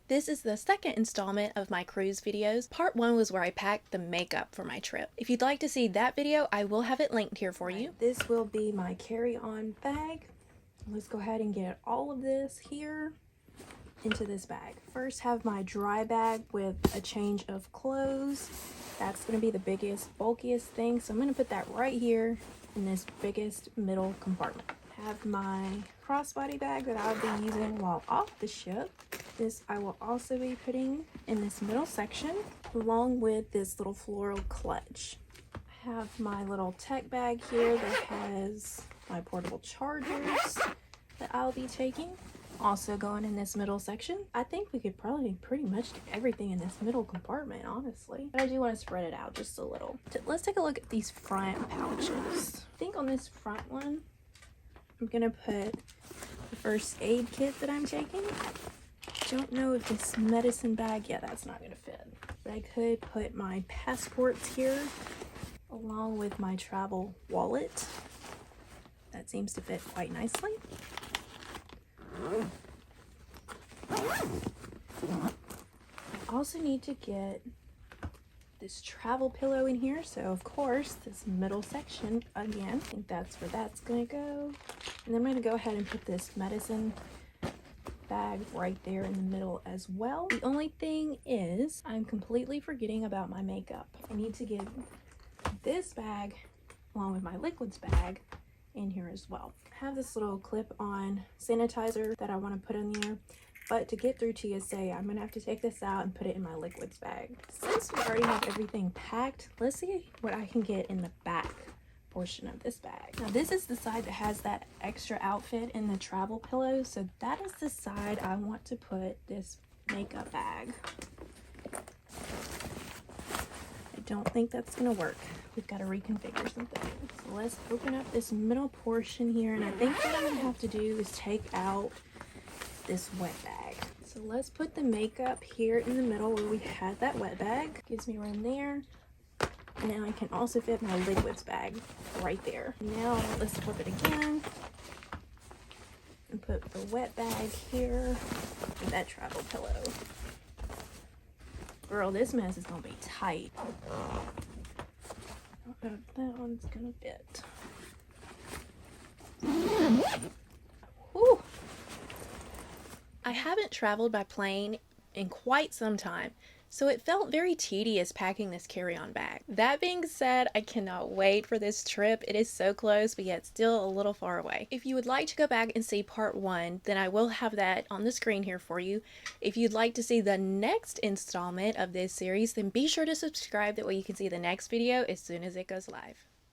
This is the second installment of my cruise videos. Part 1 was where I packed the makeup for my trip. If you'd like to see that video, I will have it linked here for you. This will be my carry-on bag. Let's go ahead and get all of this here into this bag. First, have my dry bag with a change of clothes. That's going to be the biggest, bulkiest thing, so I'm going to put that right here in this biggest middle compartment. Have my crossbody bag that I'll be using while off the ship. This I will also be putting in this middle section, along with this little floral clutch. I have my little tech bag here that has my portable chargers that I'll be taking. Also going in this middle section. I think we could probably pretty much get everything in this middle compartment, honestly. But I do want to spread it out just a little. Let's take a look at these front pouches. I think on this front one, I'm gonna put the first aid kit that I'm taking. Don't know if this medicine bag, yeah, that's not gonna fit. But I could put my passports here, along with my travel wallet. That seems to fit quite nicely. I also need to get this travel pillow in here, so of course this middle section again, I think that's where that's gonna go. And then I'm gonna go ahead and put this medicine bag right there in the middle as well. The only thing is I'm completely forgetting about my makeup. I need to get this bag along with my liquids bag in here as well. I have this little clip-on sanitizer that I want to put in there, but to get through TSA I'm gonna have to take this out and put it in my liquids bag. Since we already have everything packed, let's see what I can get in the back portion of this bag. Now this is the side that has that extra outfit in the travel pillow, so that is the side I want to put this makeup bag. I don't think that's gonna work. We've got to reconfigure some things. So let's open up this middle portion here, and I think what I'm gonna have to do is take out this wet bag. So let's put the makeup here in the middle where we had that wet bag. Gives me room there. And now I can also fit my liquids bag right there. Now let's flip it again and put the wet bag here with that travel pillow. Girl, this mess is gonna be tight. I don't know if that one's gonna fit. Whew. I haven't traveled by plane in quite some time, so it felt very tedious packing this carry-on bag. That being said, I cannot wait for this trip. It is so close, but yet still a little far away. If you would like to go back and see part 1, then I will have that on the screen here for you. If you'd like to see the next installment of this series, then be sure to subscribe. That way you can see the next video as soon as it goes live.